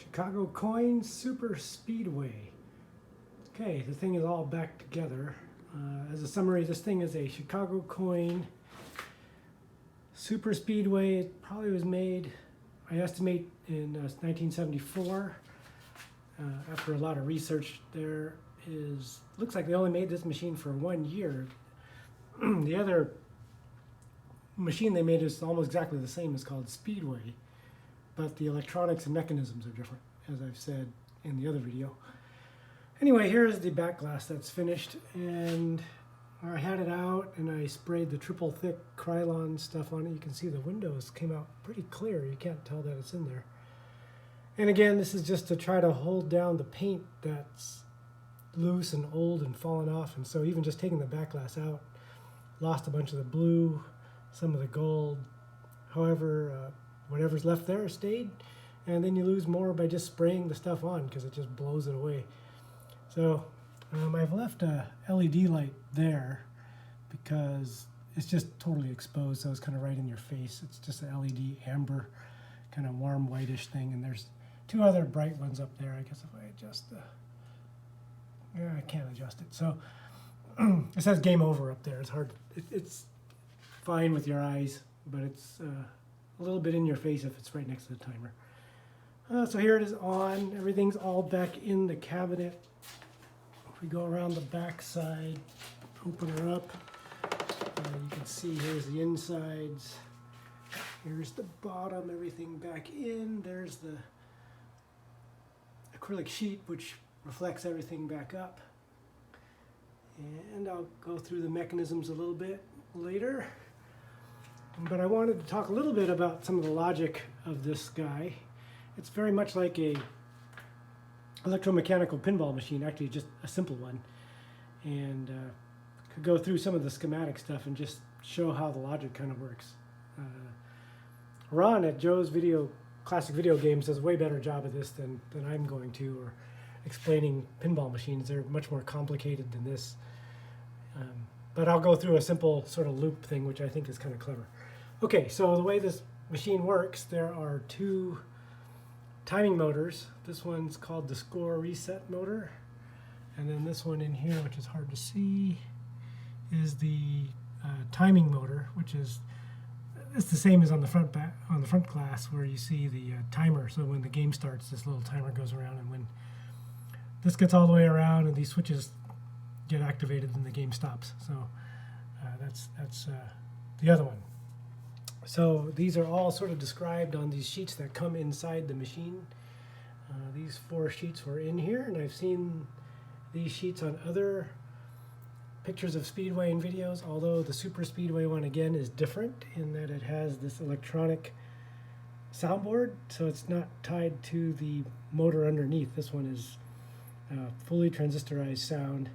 Chicago Coin Super Speedway. Okay, the thing is all back together. As a summary, this thing is a Chicago Coin Super Speedway. It probably was made, I estimate, in 1974. After a lot of research, looks like they only made this machine for 1 year. The other machine they made is almost exactly the same. It's called Speedway, but the electronics and mechanisms are different, as I've said in the other video. Anyway, here's the back glass that's finished, and I had it out and I sprayed the triple thick Krylon stuff on it. You can see the windows came out pretty clear. You can't tell that it's in there. And again, this is just to try to hold down the paint that's loose and old and fallen off, and so even just taking the back glass out, lost a bunch of the blue, some of the gold. However, whatever's left there stayed, and then you lose more by just spraying the stuff on because it just blows it away. So I've left a LED light there because it's just totally exposed, so it's kind of right in your face. It's just an LED amber, kind of warm whitish thing, and there's two other bright ones up there. I guess if I adjust I can't adjust it. So it says game over up there. It's hard. It's fine with your eyes, but it's a little bit in your face if it's right next to the timer. So here it is on. Everything's all back in the cabinet. If we go around the back side, open her up, you can see here's the insides. Here's the bottom, everything back in. There's the acrylic sheet, which reflects everything back up. And I'll go through the mechanisms a little bit later. But I wanted to talk a little bit about some of the logic of this guy. It's very much like a electro-mechanical pinball machine, actually just a simple one. And could go through some of the schematic stuff and just show how the logic kind of works. Ron at Joe's Classic Video Games does a way better job of this than I'm going to, or explaining pinball machines. They're much more complicated than this. But I'll go through a simple sort of loop thing, which I think is kind of clever. Okay, so the way this machine works, there are two timing motors. This one's called the score reset motor, and then this one in here, which is hard to see, is the timing motor, which is it's the same as on the front glass, where you see the timer. So when the game starts, this little timer goes around, and when this gets all the way around and these switches get activated, then the game stops. So that's the other one. So these are all sort of described on these sheets that come inside the machine. These 4 sheets were in here, and I've seen these sheets on other pictures of Speedway and videos, although the Super Speedway one again is different in that it has this electronic soundboard, so it's not tied to the motor underneath. This one is fully transistorized sound,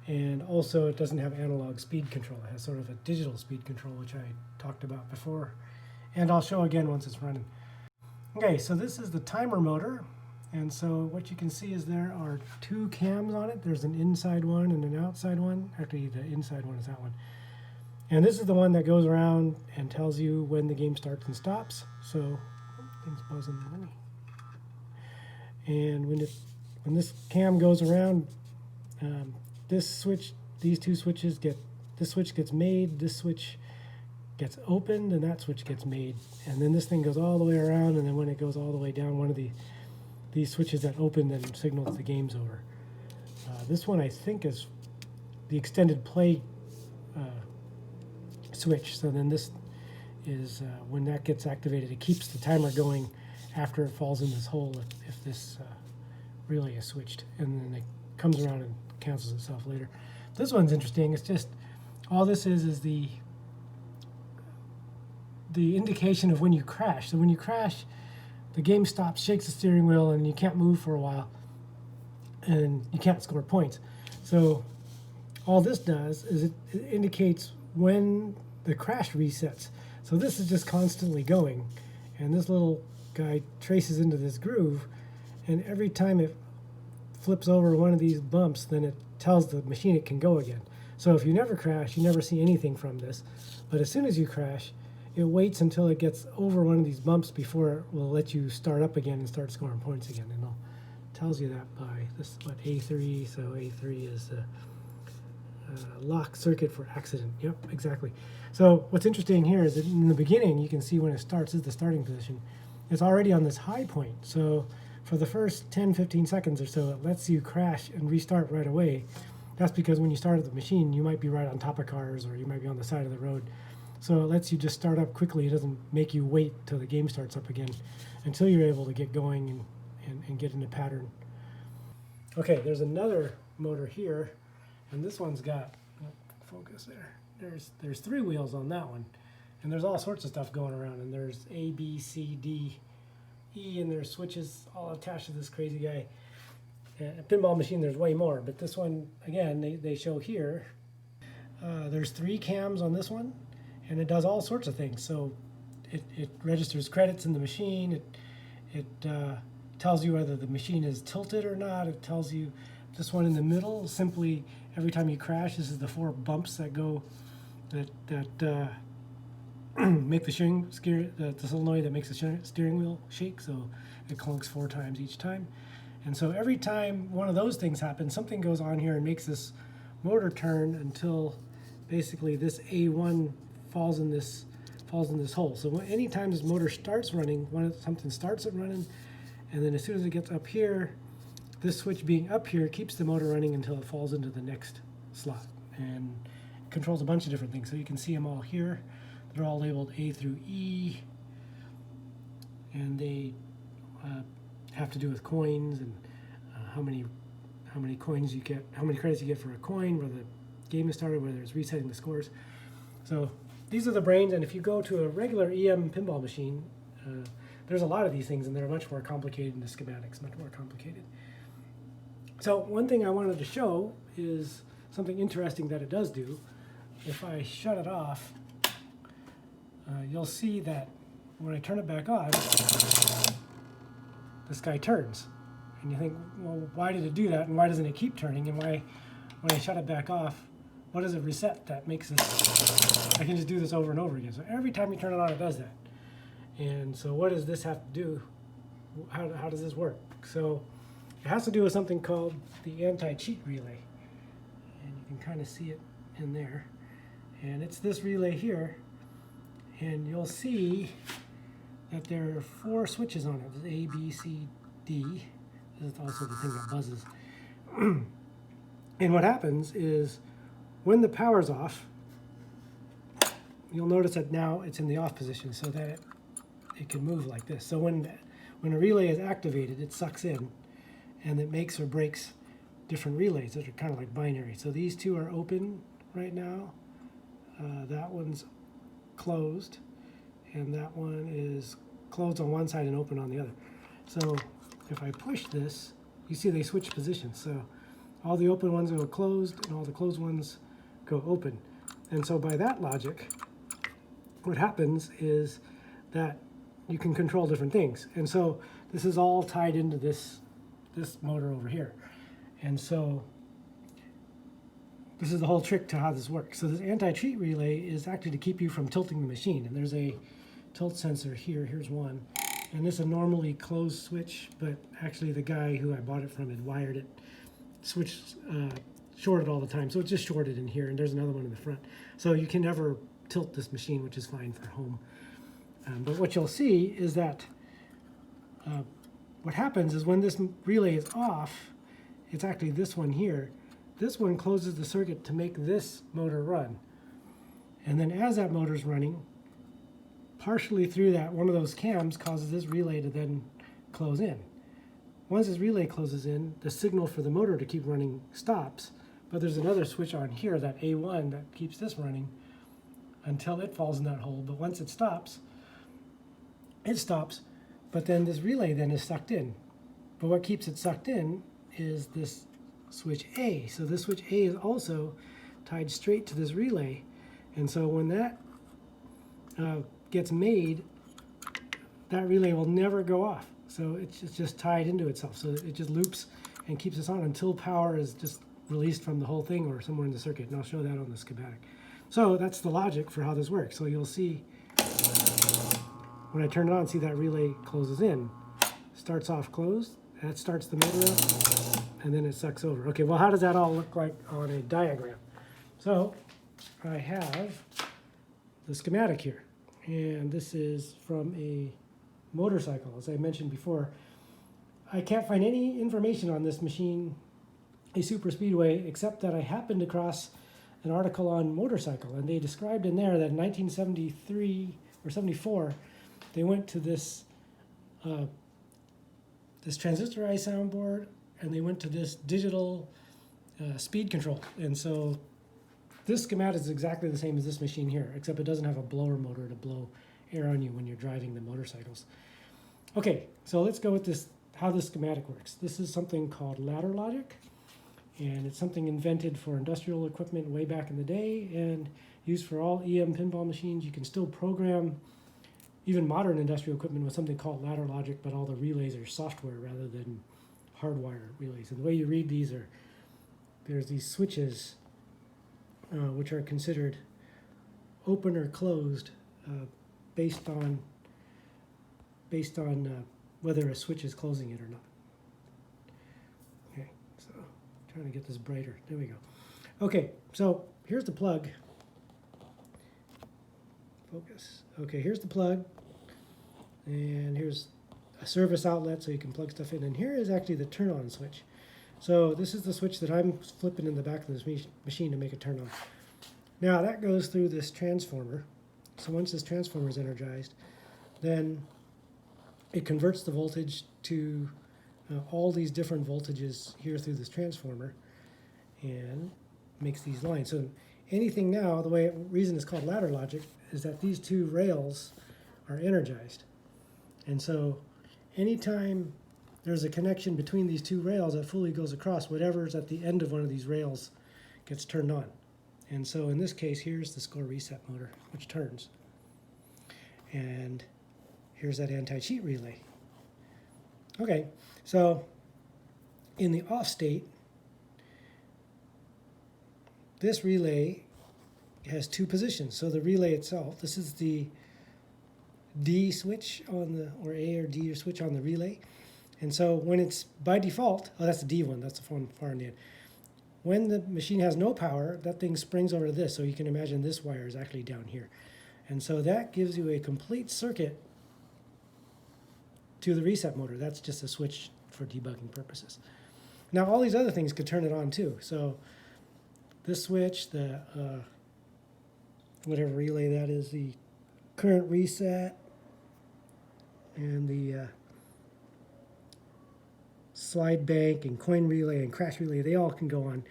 and also it doesn't have analog speed control. It has sort of a digital speed control, which I talked about before, and I'll show again once it's running. Okay, so this is the timer motor, and so what you can see is there are 2 cams on it. There's an inside one and an outside one. Actually, the inside one is that one. And this is the one that goes around and tells you when the game starts and stops. So things buzzing. And when this cam goes around, these 2 switches this switch gets made, this switch gets opened, and that switch gets made. And then this thing goes all the way around, and then when it goes all the way down, one of these switches that open then signals the game's over. This one I think is the extended play switch. So then this is when that gets activated, it keeps the timer going after it falls in this hole if this relay is switched, and then it comes around and cancels itself later. This one's interesting. It's just all this is the indication of when you crash. So when you crash, the game stops, shakes the steering wheel, and you can't move for a while, and you can't score points. So all this does is it indicates when the crash resets. So this is just constantly going, and this little guy traces into this groove, and every time it flips over one of these bumps, then it tells the machine it can go again. So if you never crash, you never see anything from this, but as soon as you crash, it waits until it gets over one of these bumps before it will let you start up again and start scoring points again. And it tells you that by this, what, A3. So A3 is the lock circuit for accident. Yep, exactly. So what's interesting here is that in the beginning, you can see when it starts, this is the starting position. It's already on this high point. So for the first 10, 15 seconds or so, it lets you crash and restart right away. That's because when you start at the machine, you might be right on top of cars or you might be on the side of the road. So it lets you just start up quickly. It doesn't make you wait till the game starts up again until you're able to get going and get in a pattern. Okay, there's another motor here, and this one's got, focus there. There's 3 wheels on that one, and there's all sorts of stuff going around, and there's A, B, C, D, E, and there's switches all attached to this crazy guy. A pinball machine, there's way more, but this one, again, they show here, there's 3 cams on this one, and it does all sorts of things. So it registers credits in the machine, it tells you whether the machine is tilted or not, it tells you this one in the middle, simply every time you crash, this is the 4 bumps that go, that make the the solenoid that makes the steering wheel shake, so it clunks 4 times each time. And so every time one of those things happens, something goes on here and makes this motor turn until basically this A1 falls in this hole. So anytime this motor starts running, something starts it running, and then as soon as it gets up here, this switch being up here keeps the motor running until it falls into the next slot, and controls a bunch of different things. So you can see them all here. They're all labeled A through E, and they have to do with coins and how many coins you get, how many credits you get for a coin, where the game is started, whether it's resetting the scores. So these are the brains, and if you go to a regular EM pinball machine, there's a lot of these things, and they're much more complicated in the schematics, much more complicated. So one thing I wanted to show is something interesting that it does do. If I shut it off, you'll see that when I turn it back on, this guy turns. And you think, well, why did it do that, and why doesn't it keep turning, and why, when I shut it back off, what does it reset that makes this, I can just do this over and over again. So every time you turn it on, it does that. And so what does this have to do? How does this work? So it has to do with something called the anti-cheat relay. And you can kind of see it in there. And it's this relay here. And you'll see that there are 4 switches on it. There's A, B, C, D. This is also the thing that buzzes. And what happens is when the power's off, you'll notice that now it's in the off position so that it can move like this. So when a relay is activated, it sucks in, and it makes or breaks different relays that are kind of like binary. So these 2 are open right now. That one's closed, and that one is closed on one side and open on the other. So if I push this, you see they switch positions. So all the open ones go closed, and all the closed ones go open. And so by that logic, what happens is that you can control different things. And so this is all tied into this motor over here. And so this is the whole trick to how this works. So this anti-cheat relay is actually to keep you from tilting the machine. And there's a tilt sensor here. Here's one. And this is a normally closed switch, but actually the guy who I bought it from had wired it, switched, shorted all the time. So it's just shorted in here, and there's another one in the front. So you can never tilt this machine, which is fine for home. But what you'll see is that what happens is when this relay is off, it's actually this one here. This one closes the circuit to make this motor run. And then as that motor's running, partially through that, one of those cams causes this relay to then close in. Once this relay closes in, the signal for the motor to keep running stops, but there's another switch on here, that A1, that keeps this running until it falls in that hole. But once it stops, but then this relay then is sucked in. But what keeps it sucked in is this switch A. So this switch A is also tied straight to this relay. And so when that gets made, that relay will never go off. So it's just tied into itself. So it just loops and keeps us on until power is just released from the whole thing or somewhere in the circuit. And I'll show that on the schematic. So that's the logic for how this works. So you'll see when I turn it on, see that relay closes in. Starts off closed, that starts the motor up, and then it sucks over. Okay, well, how does that all look like on a diagram? So I have the schematic here, and this is from a motorcycle, as I mentioned before. I can't find any information on this machine, a super speedway, except that I happened across an article on motorcycle, and they described in there that in 1973 or 74, they went to this this transistorized soundboard, and they went to this digital speed control. And so this schematic is exactly the same as this machine here, except it doesn't have a blower motor to blow air on you when you're driving the motorcycles. Okay, so let's go with this, how this schematic works. This is something called ladder logic, and it's something invented for industrial equipment way back in the day and used for all EM pinball machines. You can still program even modern industrial equipment with something called ladder logic, but all the relays are software rather than hardwire relays. And the way you read these are, there's these switches which are considered open or closed based on whether a switch is closing it or not. Okay, so trying to get this brighter. There we go. Okay, so here's the plug. Focus. Okay, here's the plug, and here's a service outlet so you can plug stuff in, and here is actually the turn on switch. So this is the switch that I'm flipping in the back of this machine to make it turn on. Now that goes through this transformer. So once this transformer is energized, then it converts the voltage to all these different voltages here through this transformer and makes these lines. So anything now, the reason it's called ladder logic is that these two rails are energized. And so anytime there's a connection between these two rails that fully goes across, whatever's at the end of one of these rails gets turned on. And so in this case, here's the score reset motor, which turns. And here's that anti-cheat relay. Okay, so in the off state, this relay has two positions. So the relay itself, this is the D switch on the, or A or D or switch on the relay. And so when it's by default, oh, that's the D one, that's the one far in the end. When the machine has no power, that thing springs over to this. So you can imagine this wire is actually down here. And so that gives you a complete circuit to the reset motor. That's just a switch for debugging purposes. Now all these other things could turn it on too. So this switch, the whatever relay that is, the current reset, and the slide bank and coin relay and crash relay, they all can go on.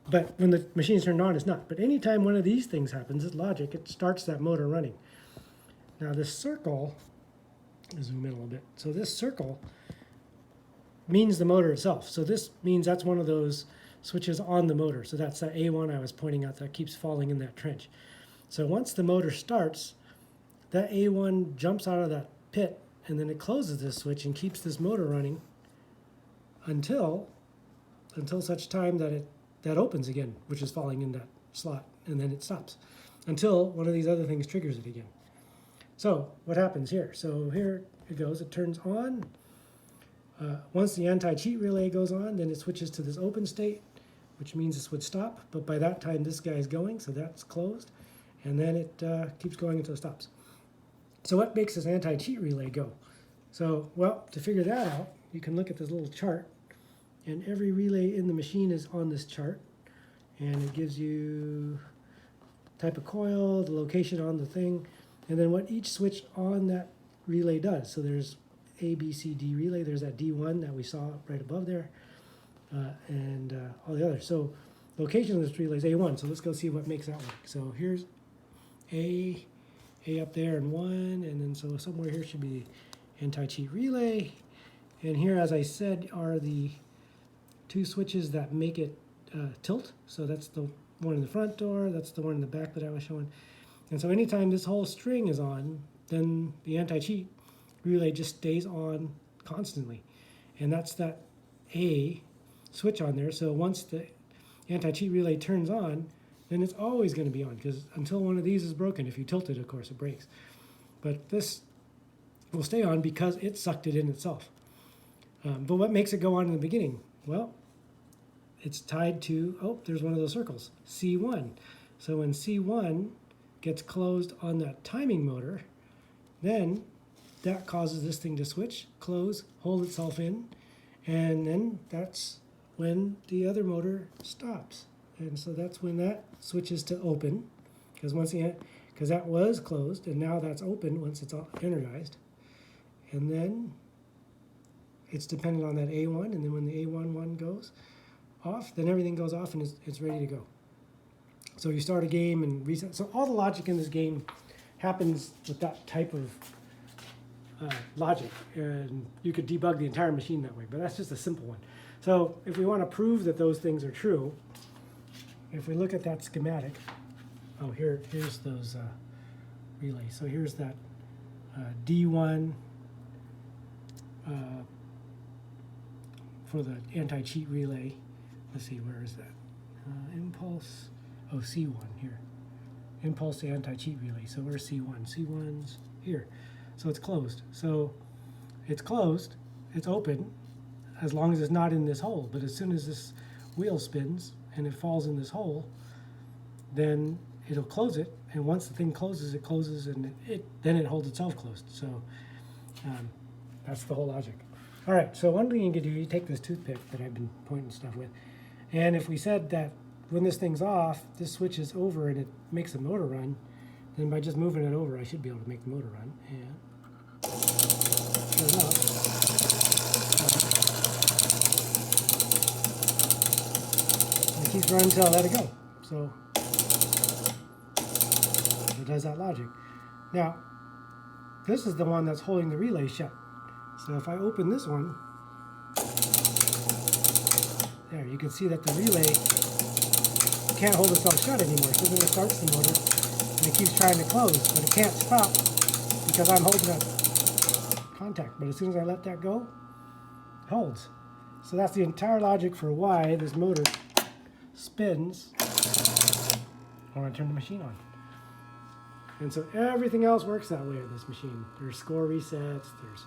But when the machine's turned on, it's not. But anytime one of these things happens, it's logic, it starts that motor running. Now this circle, I'll zoom in a little bit. So this circle means the motor itself. So this means that's one of those switches on the motor. So that's that A1 I was pointing out that keeps falling in that trench. So once the motor starts, that A1 jumps out of that pit, and then it closes this switch and keeps this motor running until such time that that opens again, which is falling in that slot, and then it stops until one of these other things triggers it again. So what happens here? So here it goes, it turns on. Once the anti-cheat relay goes on, then it switches to this open state, which means this would stop, but by that time this guy is going, so that's closed, and then it keeps going until it stops. So what makes this anti-cheat relay go? So, well, to figure that out, you can look at this little chart, and every relay in the machine is on this chart, and it gives you type of coil, the location on the thing, and then what each switch on that relay does. So there's A, B, C, D relay, there's that D1 that we saw right above there, and all the others. So location of this relay is A1, so let's go see what makes that work. So here's A up there and 1, and then so somewhere here should be anti-cheat relay. And here, as I said, are the two switches that make it tilt. So that's the one in the front door, that's the one in the back that I was showing. And so anytime this whole string is on, then the anti-cheat relay just stays on constantly. And that's that A switch on there. So once the anti-cheat relay turns on, then it's always going to be on, because until one of these is broken, if you tilt it, of course, it breaks. but this will stay on because it sucked it in itself. But what makes it go on in the beginning? Well, it's tied to, oh, there's one of those circles, C1. So when C1 gets closed on that timing motor, then that causes this thing to switch, close, hold itself in, and then that's when the other motor stops. And so that's when that switches to open, because that was closed, and now that's open once it's energized. And then it's dependent on that A1, and then when the A1 goes off, then everything goes off and it's ready to go. So you start a game and reset. So all the logic in this game happens with that type of logic, and you could debug the entire machine that way, but that's just a simple one. So if we want to prove that those things are true, if we look at that schematic, oh, here's those relays. So here's that D1 for the anti-cheat relay. Let's see, where is that? Impulse, oh, C1 here. Impulse to anti-cheat relay. So where's C1? C1's here. So it's closed. So it's closed, it's open, as long as it's not in this hole. But as soon as this wheel spins and it falls in this hole, then it'll close it. And once the thing closes, it closes, and then it holds itself closed. So that's the whole logic. All right, so one thing you can do, you take this toothpick that I've been pointing stuff with, and if we said that when this thing's off, this switches over and it makes the motor run, then by just moving it over, I should be able to make the motor run. And sure enough, it keeps running until I let it go. So it does that logic. Now, this is the one that's holding the relay shut. So if I open this one, there, you can see that the relay can't hold itself shut anymore. So then it starts the motor, and it keeps trying to close, but it can't stop because I'm holding that contact. But as soon as I let that go, it holds. So that's the entire logic for why this motor spins when I turn the machine on. And so everything else works that way in this machine. There's score resets, there's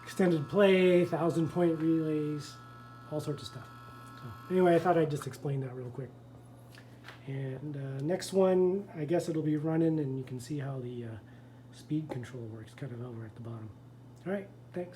extended play, 1,000-point relays, all sorts of stuff. So anyway, I thought I'd just explain that real quick. And next one, I guess it'll be running, and you can see how the speed control works kind of over at the bottom. All right, thanks.